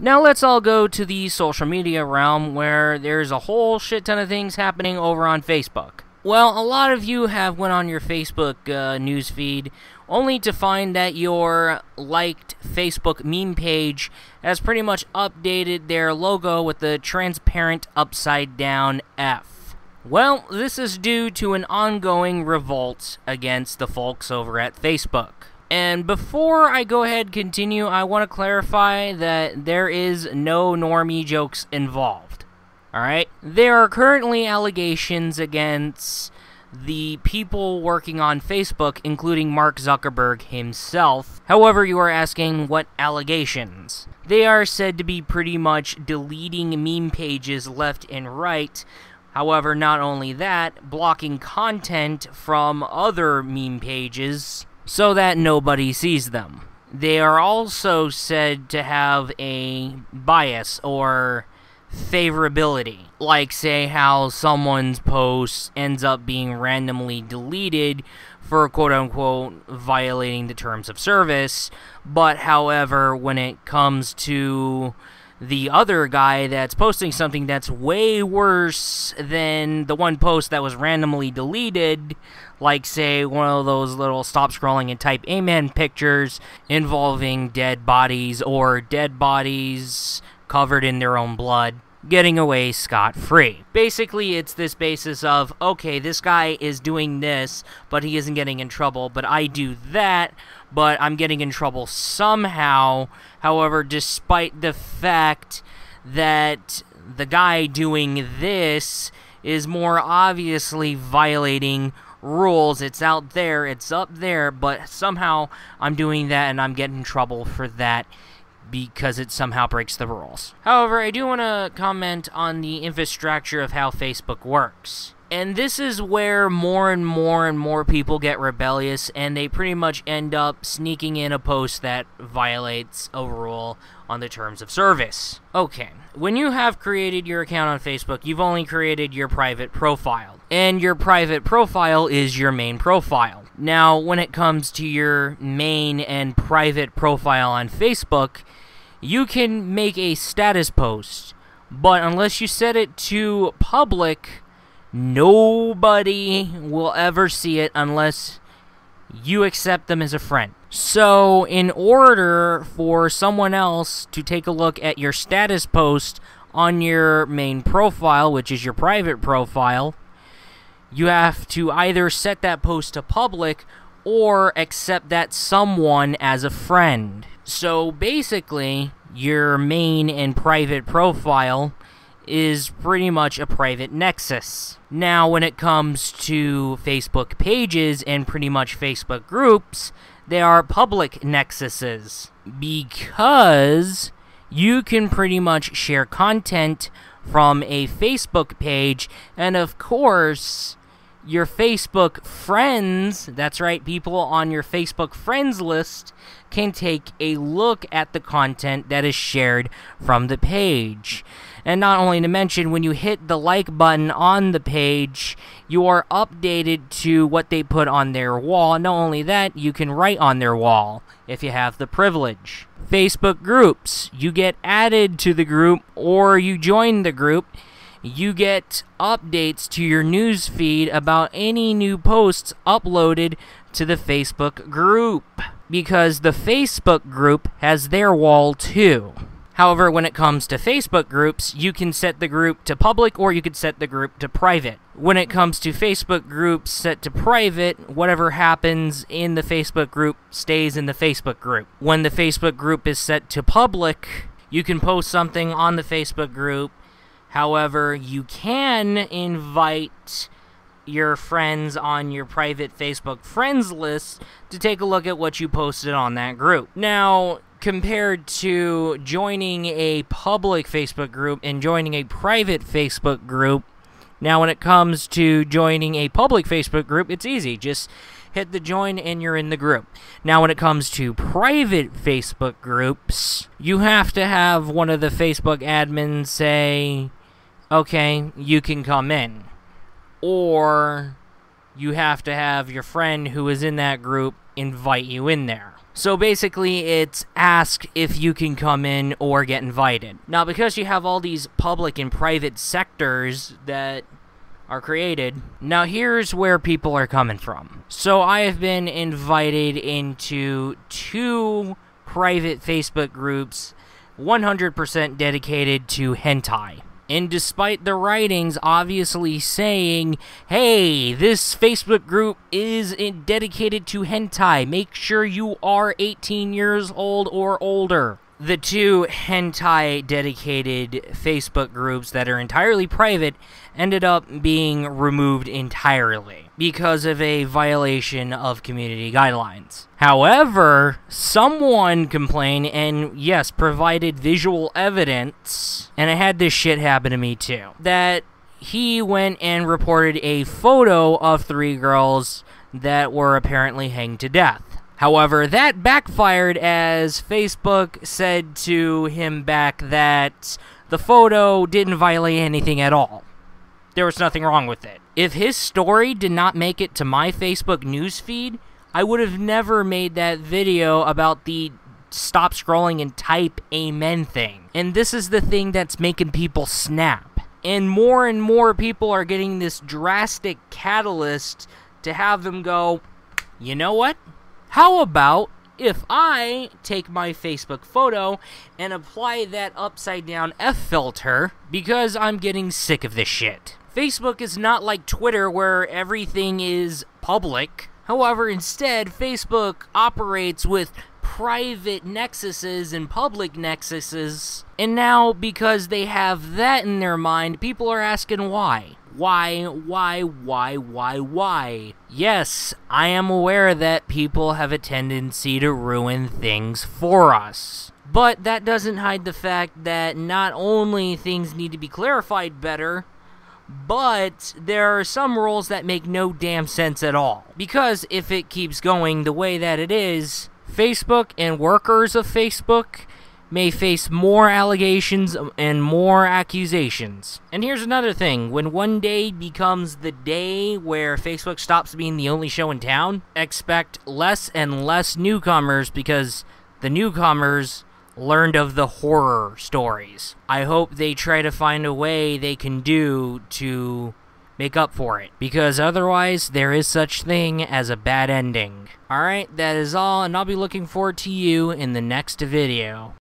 Now let's all go to the social media realm, where there's a whole shit ton of things happening over on Facebook. Well, a lot of you have went on your Facebook newsfeed only to find that your liked Facebook meme page has pretty much updated their logo with the transparent upside down F. Well, this is due to an ongoing revolt against the folks over at Facebook. And before I go ahead and continue, I want to clarify that there is no normie jokes involved. Alright? There are currently allegations against the people working on Facebook, including Mark Zuckerberg himself. However, you are asking what allegations. They are said to be pretty much deleting meme pages left and right. However, not only that, blocking content from other meme pages so that nobody sees them. They are also said to have a bias or favorability, like say how someone's post ends up being randomly deleted for quote-unquote violating the terms of service, but however when it comes to the other guy that's posting something that's way worse than the one post that was randomly deleted, like say one of those little stop scrolling and type amen pictures involving dead bodies or dead bodies covered in their own blood, getting away scot-free. Basically, it's this basis of, okay, this guy is doing this, but he isn't getting in trouble, but I do that, but I'm getting in trouble somehow. However, despite the fact that the guy doing this is more obviously violating rules, it's out there, it's up there, but somehow I'm doing that and I'm getting in trouble for that because it somehow breaks the rules. However, I do want to comment on the infrastructure of how Facebook works. And this is where more and more people get rebellious, and they pretty much end up sneaking in a post that violates a rule on the terms of service. Okay, when you have created your account on Facebook, you've only created your private profile. And your private profile is your main profile. Now, when it comes to your main and private profile on Facebook, you can make a status post, but unless you set it to public, nobody will ever see it unless you accept them as a friend. So, in order for someone else to take a look at your status post on your main profile, which is your private profile, you have to either set that post to public or accept that someone as a friend. So basically, your main and private profile is pretty much a private nexus. Now, when it comes to Facebook pages and pretty much Facebook groups, they are public nexuses, because you can pretty much share content from a Facebook page, and of course, your Facebook friends, that's right, people on your Facebook friends list, can take a look at the content that is shared from the page. And not only to mention, when you hit the like button on the page, you are updated to what they put on their wall. Not only that, you can write on their wall if you have the privilege. Facebook groups, you get added to the group or you join the group. You get updates to your news feed about any new posts uploaded to the Facebook group, because the Facebook group has their wall too. However, when it comes to Facebook groups, you can set the group to public or you could set the group to private. When it comes to Facebook groups set to private, whatever happens in the Facebook group stays in the Facebook group. When the Facebook group is set to public, you can post something on the Facebook group. However, you can invite your friends on your private Facebook friends list to take a look at what you posted on that group. Now, compared to joining a public Facebook group and joining a private Facebook group, now when it comes to joining a public Facebook group, it's easy. Just hit the join and you're in the group. Now when it comes to private Facebook groups, you have to have one of the Facebook admins say, okay, you can come in. Or you have to have your friend who is in that group invite you in there. So basically, it's ask if you can come in or get invited. Now, because you have all these public and private sectors that are created, now here's where people are coming from. So I have been invited into 2 private Facebook groups 100% dedicated to hentai. And despite the writings obviously saying, hey, this Facebook group is dedicated to hentai, make sure you are 18 years old or older. The 2 hentai dedicated Facebook groups that are entirely private ended up being removed entirely because of a violation of community guidelines. However, someone complained and, yes, provided visual evidence, and I had this shit happen to me too, that he went and reported a photo of 3 girls that were apparently hanged to death. However, that backfired as Facebook said to him back that the photo didn't violate anything at all. There was nothing wrong with it. If his story did not make it to my Facebook newsfeed, I would have never made that video about the stop scrolling and type amen thing. And this is the thing that's making people snap. And more people are getting this drastic catalyst to have them go, you know what? How about if I take my Facebook photo and apply that upside down F filter because I'm getting sick of this shit. Facebook is not like Twitter where everything is public. However, instead, Facebook operates with private nexuses and public nexuses. And now, because they have that in their mind, people are asking why. Why? Yes, I am aware that people have a tendency to ruin things for us. But that doesn't hide the fact that not only things need to be clarified better, but there are some rules that make no damn sense at all. Because if it keeps going the way that it is, Facebook and workers of Facebook may face more allegations and more accusations. And here's another thing. When one day becomes the day where Facebook stops being the only show in town, expect less and less newcomers because the newcomers learned of the horror stories. I hope they try to find a way they can do to make up for it, because otherwise there is such thing as a bad ending. Alright, that is all, and I'll be looking forward to you in the next video.